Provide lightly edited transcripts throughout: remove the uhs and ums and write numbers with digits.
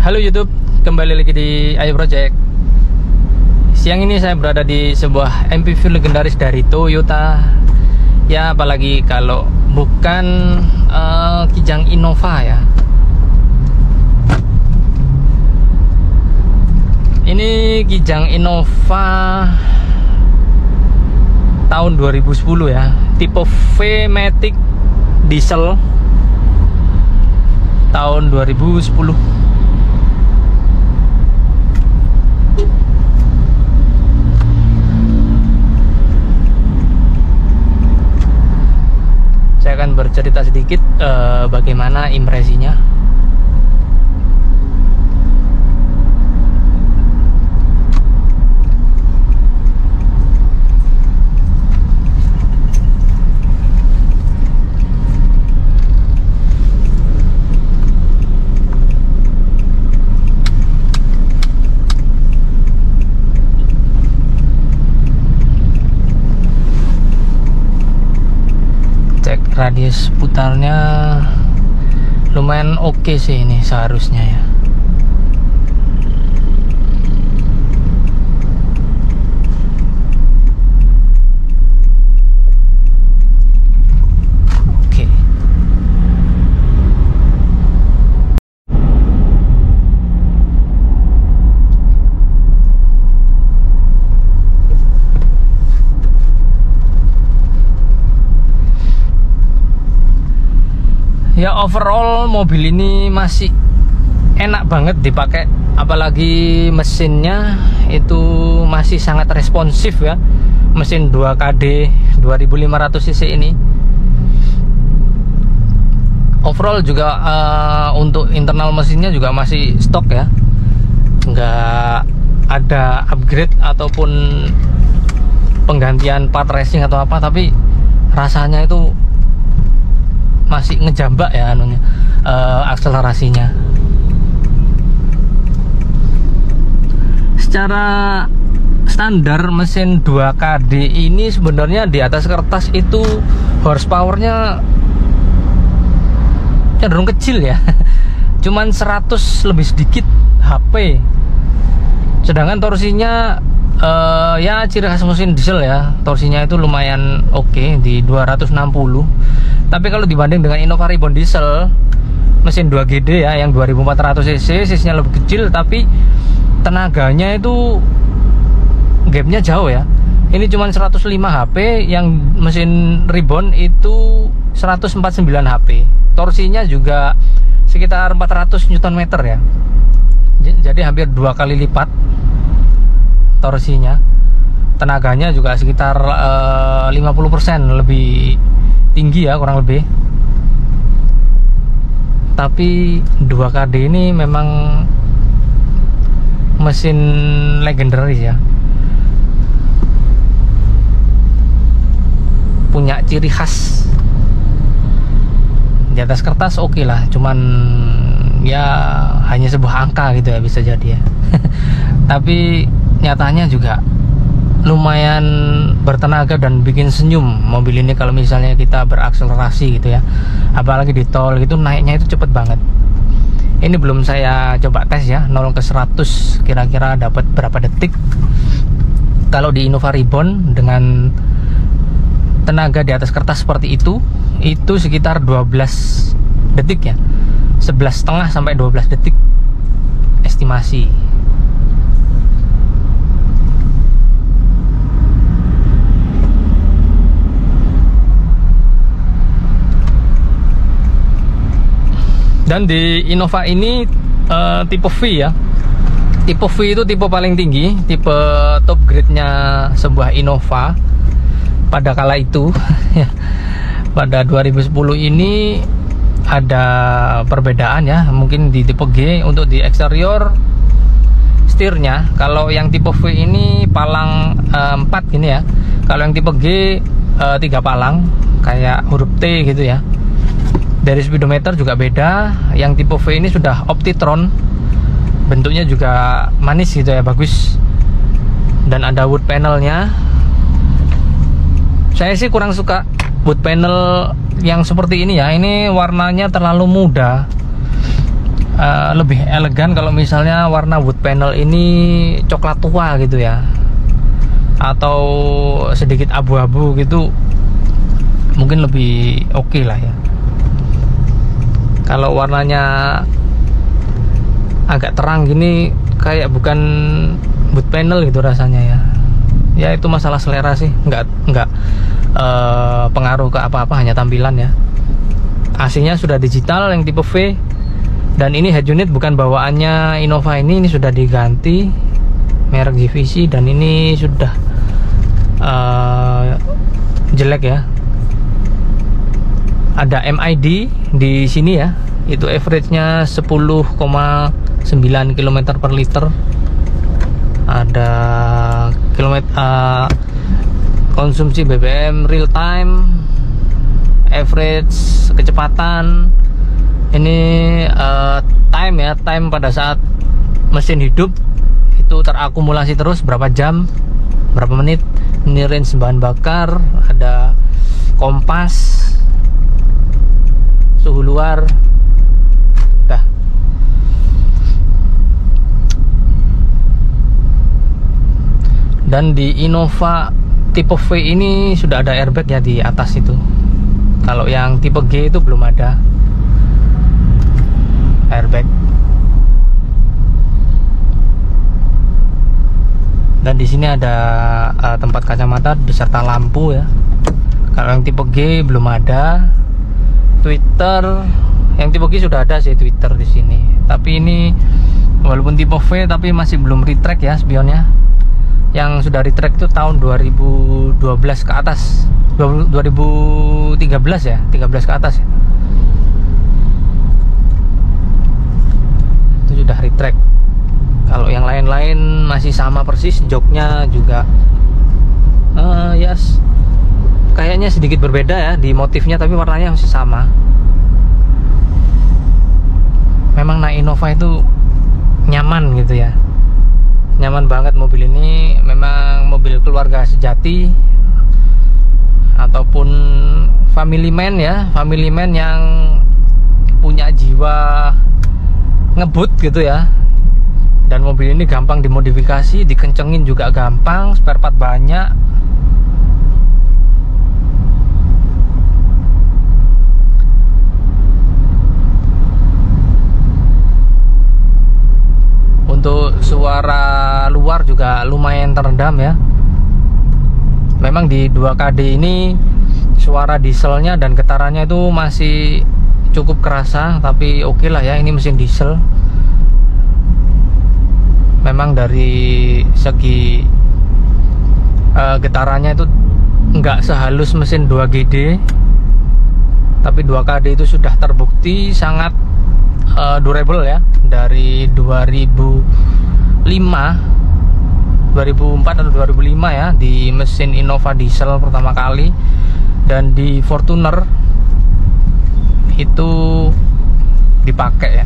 Halo YouTube, kembali lagi di Ayo Project. Siang ini saya berada di sebuah MPV legendaris dari Toyota. Ya, apalagi kalau bukan Kijang Innova ya. Ini Kijang Innova tahun 2010 ya, tipe V-Matic diesel tahun 2010. Saya akan bercerita sedikit bagaimana impresinya. Radius putarnya lumayan oke sih ini seharusnya ya. Oke. Ya, overall mobil ini masih enak banget dipakai, apalagi mesinnya itu masih sangat responsif ya. Mesin 2KD 2500 cc ini. Overall juga untuk internal mesinnya juga masih stok ya, nggak ada upgrade ataupun penggantian part racing atau apa, tapi rasanya itu masih ngejambak ya anunya, akselerasinya. Secara standar mesin 2KD ini sebenarnya di atas kertas itu horsepowernya cenderung kecil ya. Cuman 100 lebih sedikit HP. Sedangkan torsinya ya ciri khas mesin diesel ya, torsinya itu lumayan oke di 260. Tapi kalau dibanding dengan Innova Reborn diesel mesin 2GD ya yang 2400 cc, sisinya lebih kecil tapi tenaganya itu gapnya jauh ya. Ini cuma 105 HP, yang mesin Reborn itu 149 HP. Torsinya juga sekitar 400 Nm ya. Jadi hampir 2 kali lipat torsinya. Tenaganya juga sekitar 50% lebih tinggi ya, kurang lebih. Tapi 2KD ini memang mesin legendaris ya, punya ciri khas. Di atas kertas oke lah, cuman ya hanya sebuah angka gitu ya, bisa jadi ya. Tapi nyatanya juga lumayan bertenaga dan bikin senyum mobil ini kalau misalnya kita berakselerasi gitu ya, apalagi di tol gitu, naiknya itu cepet banget. Ini belum saya coba tes ya, 0 ke 100 kira-kira dapat berapa detik. Kalau di Innova Reborn dengan tenaga di atas kertas seperti itu sekitar 12 detik ya, 11,5 sampai 12 detik estimasi. Dan di Innova ini tipe V ya. Tipe V itu tipe paling tinggi, tipe top grade-nya sebuah Innova pada kala itu. Pada 2010 ini ada perbedaan ya, mungkin di tipe G untuk di eksterior setirnya. Kalau yang tipe V ini palang 4 gini ya. Kalau yang tipe G 3 palang kayak huruf T gitu ya. Dari speedometer juga beda. Yang tipe V ini sudah Optitron, bentuknya juga manis gitu ya, bagus. Dan ada wood panelnya. Saya sih kurang suka wood panel yang seperti ini ya. Ini warnanya terlalu muda. lebih elegan kalau misalnya warna wood panel ini coklat tua gitu ya, atau sedikit abu-abu gitu, mungkin lebih oke lah ya. Kalau warnanya agak terang gini kayak bukan wood panel gitu rasanya ya. Ya itu masalah selera sih, nggak pengaruh ke apa-apa, hanya tampilan ya. AC-nya sudah digital yang tipe V, dan ini head unit bukan bawaannya Innova ini sudah diganti merek GVC, dan ini sudah jelek ya. Ada MID di sini ya, itu average-nya 10,9 km per liter. Ada konsumsi BBM real time, average kecepatan. Ini time ya, time pada saat mesin hidup itu terakumulasi terus berapa jam, berapa menit. Ini range bahan bakar, ada kompas, suhu luar, dah. Dan di Innova tipe V ini sudah ada airbag ya di atas itu. Kalau yang tipe G itu belum ada airbag. Dan di sini ada tempat kacamata beserta lampu ya. Kalau yang tipe G belum ada. Twitter yang tipe G sudah ada sih, Twitter di sini. Tapi ini walaupun tipe V tapi masih belum retract ya spionnya. Yang sudah retract itu tahun 2012 ke atas, 2013 ya, 13 ke atas ya. Itu sudah retract. Kalau yang lain-lain masih sama persis, joknya juga yes, kayaknya sedikit berbeda ya di motifnya, tapi warnanya masih sama. Memang naik Innova itu nyaman gitu ya, nyaman banget mobil ini. Memang mobil keluarga sejati ataupun family man ya, family man yang punya jiwa ngebut gitu ya. Dan mobil ini gampang dimodifikasi, dikencengin juga gampang, spare part banyak. Untuk suara luar juga lumayan teredam ya. Memang di 2KD ini suara dieselnya dan getarannya itu masih cukup kerasa, tapi oke lah ya, ini mesin diesel. Memang dari segi getarannya itu nggak sehalus mesin 2GD, tapi 2KD itu sudah terbukti sangat durable ya. Dari 2004 atau 2005 ya, di mesin Innova diesel pertama kali, dan di Fortuner itu dipakai ya.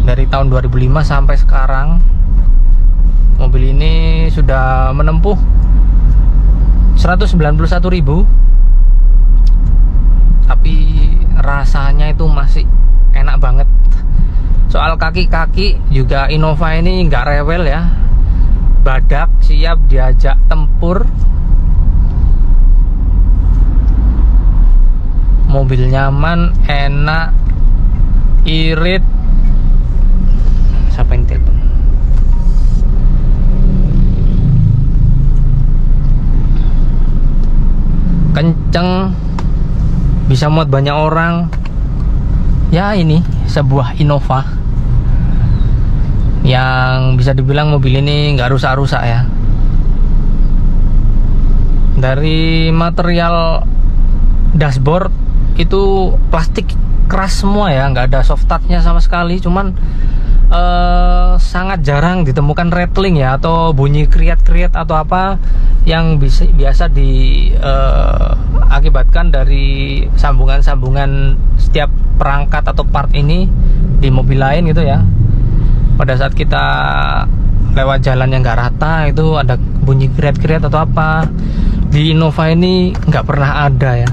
Dari tahun 2005 sampai sekarang mobil ini sudah menempuh 191.000, tapi rasanya itu masih enak banget. Soal kaki-kaki juga Innova ini nggak rewel ya, badak, siap diajak tempur. Mobil nyaman, enak, irit. Siapa yang telepon? Kenceng, bisa muat banyak orang. Ya ini sebuah Innova yang bisa dibilang mobil ini nggak rusak-rusak ya. Dari material dashboard itu plastik keras semua ya, nggak ada soft touch-nya sama sekali. Cuman sangat jarang ditemukan rattling ya, atau bunyi kriat-kriat atau apa yang biasa diakibatkan dari sambungan-sambungan setiap perangkat atau part ini di mobil lain gitu ya. Pada saat kita lewat jalan yang nggak rata itu ada bunyi kriat-kriat atau apa. Di Innova ini nggak pernah ada ya,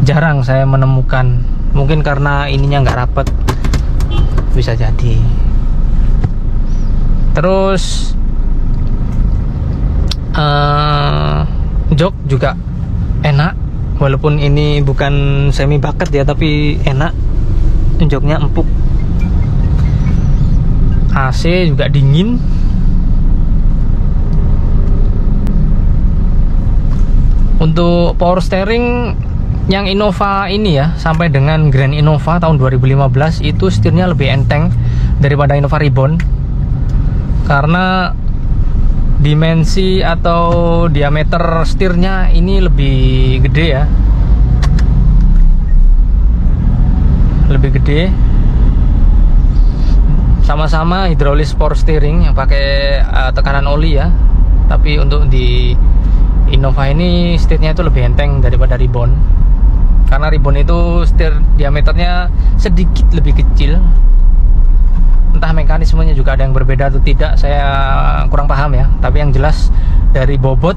jarang saya menemukan. Mungkin karena ininya nggak rapet, bisa jadi. Terus jok juga enak, walaupun ini bukan semi bucket ya, tapi enak, joknya empuk. AC juga dingin. Untuk power steering yang Innova ini ya, sampai dengan Grand Innova tahun 2015 itu setirnya lebih enteng daripada Innova Reborn, karena dimensi atau diameter setirnya ini lebih gede ya, lebih gede. Sama-sama hidrolis power steering yang pakai tekanan oli ya, tapi untuk di Innova ini setirnya itu lebih enteng daripada Reborn, karena Reborn itu setir diameternya sedikit lebih kecil. Entah mekanismenya juga ada yang berbeda atau tidak, saya kurang paham ya, tapi yang jelas dari bobot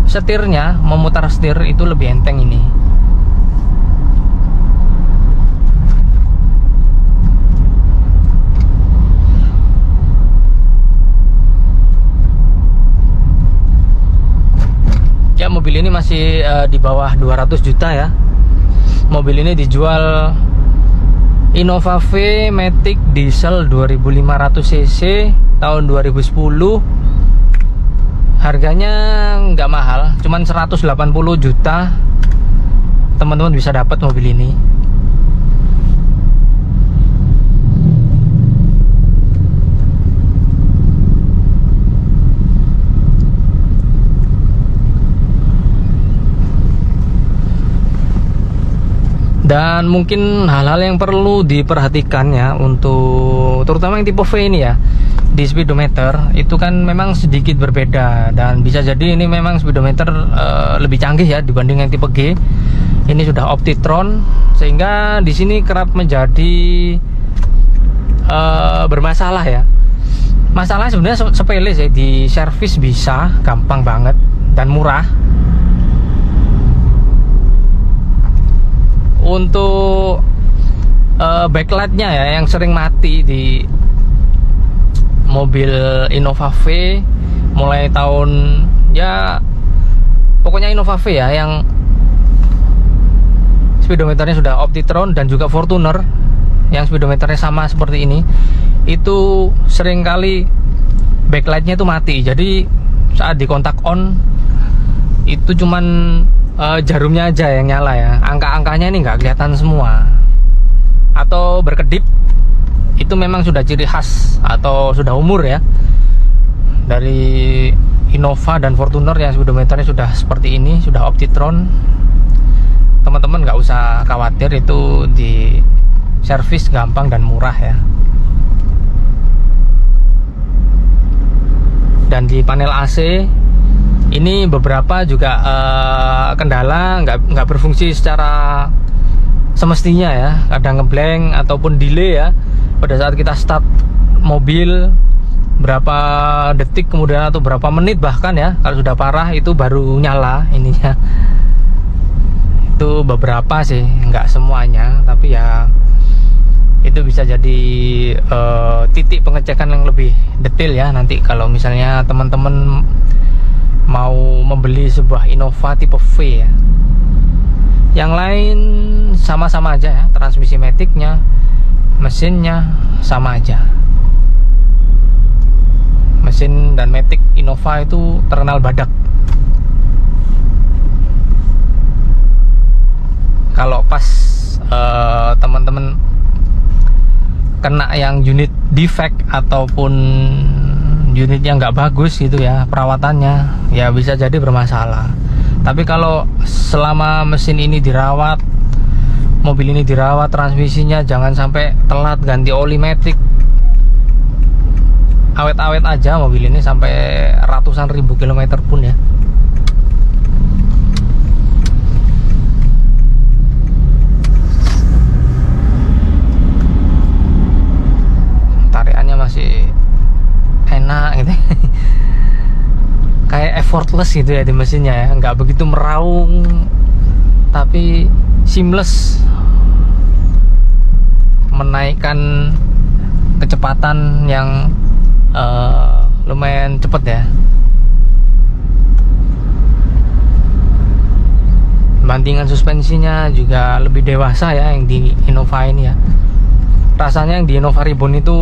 setirnya, memutar setir itu lebih enteng ini. Ya, mobil ini masih di bawah 200 juta ya. Mobil ini dijual Innova V Matic diesel 2500 cc tahun 2010. Harganya nggak mahal, cuman 180 juta. Teman-teman bisa dapat mobil ini. Dan mungkin hal-hal yang perlu diperhatikan ya, untuk terutama yang tipe V ini ya, di speedometer itu kan memang sedikit berbeda, dan bisa jadi ini memang speedometer lebih canggih ya dibanding yang tipe G. Ini sudah Optitron, sehingga di sini kerap menjadi bermasalah ya. Masalah sebenarnya sepele sih, di servis bisa gampang banget dan murah. Untuk backlightnya ya, yang sering mati di mobil Innova V mulai tahun ya, pokoknya Innova V ya, yang speedometernya sudah Optitron dan juga Fortuner yang speedometernya sama seperti ini, itu sering kali backlightnya itu mati. Jadi saat di kontak on itu cuman jarumnya aja yang nyala ya, angka-angkanya ini nggak kelihatan semua, atau berkedip. Itu memang sudah ciri khas atau sudah umur ya dari Innova dan Fortuner yang speedometernya sudah seperti ini, sudah Optitron. Teman-teman nggak usah khawatir, itu di servis gampang dan murah ya. Dan di panel AC ini beberapa juga kendala nggak berfungsi secara semestinya ya, kadang ngeblank ataupun delay ya pada saat kita start mobil, berapa detik kemudian atau berapa menit bahkan ya, kalau sudah parah itu baru nyala ininya. Itu beberapa sih, nggak semuanya, tapi ya itu bisa jadi titik pengecekan yang lebih detail ya nanti kalau misalnya teman-teman mau membeli sebuah Innova tipe V ya. Yang lain sama-sama aja ya, transmisi maticnya, mesinnya sama aja. Mesin dan matic Innova itu terkenal badak. Kalau pas teman-teman kena yang unit defect ataupun unitnya nggak bagus gitu ya, perawatannya ya bisa jadi bermasalah. Tapi kalau selama mesin ini dirawat, mobil ini dirawat, transmisinya jangan sampai telat ganti oli matic, awet-awet aja mobil ini sampai ratusan ribu kilometer pun ya. Tarikannya masih enak gitu. Kayak effortless gitu ya di mesinnya ya, nggak begitu meraung tapi seamless. menaikkan kecepatan yang lumayan cepet ya. Bantingan suspensinya juga lebih dewasa ya yang di Innova ini ya. Rasanya yang di Innova Reborn itu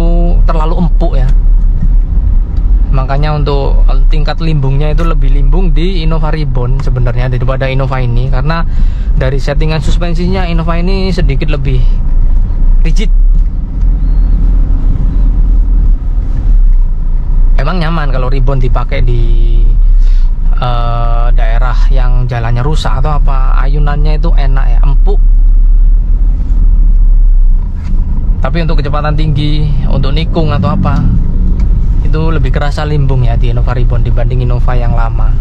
terlalu empuk ya. Makanya untuk tingkat limbungnya itu lebih limbung di Innova Reborn sebenarnya daripada Innova ini, karena dari settingan suspensinya Innova ini sedikit lebih rigid. Emang nyaman kalau Reborn dipakai di daerah yang jalannya rusak atau apa, ayunannya itu enak ya, empuk. Tapi untuk kecepatan tinggi, untuk nikung atau apa, itu lebih kerasa limbung ya di Innova Reborn dibanding Innova yang lama.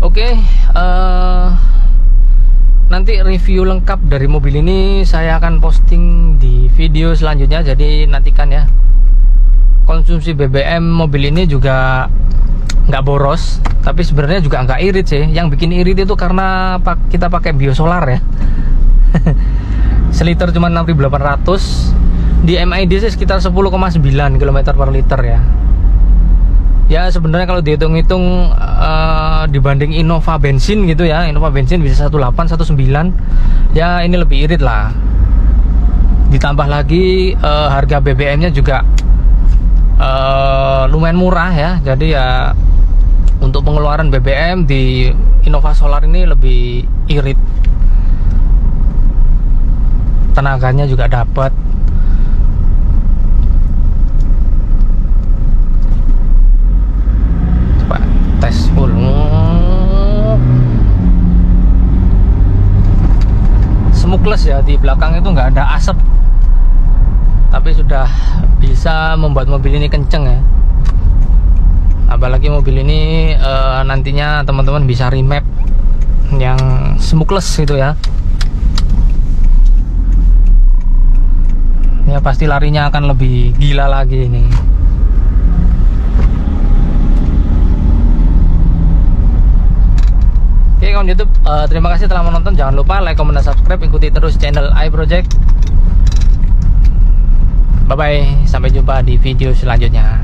Oke, nanti review lengkap dari mobil ini saya akan posting di video selanjutnya, jadi nantikan ya. Konsumsi BBM mobil ini juga nggak boros, tapi sebenarnya juga nggak irit sih. Yang bikin irit itu karena kita pakai biosolar ya. Seliter cuma 6.800, di MID sih sekitar 10,9 km per liter ya. Ya sebenarnya kalau dihitung-hitung dibanding Innova bensin gitu ya, Innova bensin bisa 18, 19, ya ini lebih irit lah. Ditambah lagi harga BBM-nya juga lumayan murah ya, jadi ya untuk pengeluaran BBM di Innova Solar ini lebih irit. Tenaganya juga dapat. Coba tes full. Smokeless ya, di belakang itu nggak ada asap, tapi sudah bisa membuat mobil ini kenceng ya. Apalagi mobil ini nantinya teman-teman bisa remap yang smokeless gitu ya. Ya pasti larinya akan lebih gila lagi ini. Oke kawan YouTube, terima kasih telah menonton. Jangan lupa like, comment, dan subscribe. Ikuti terus channel iProject. Bye bye, sampai jumpa di video selanjutnya.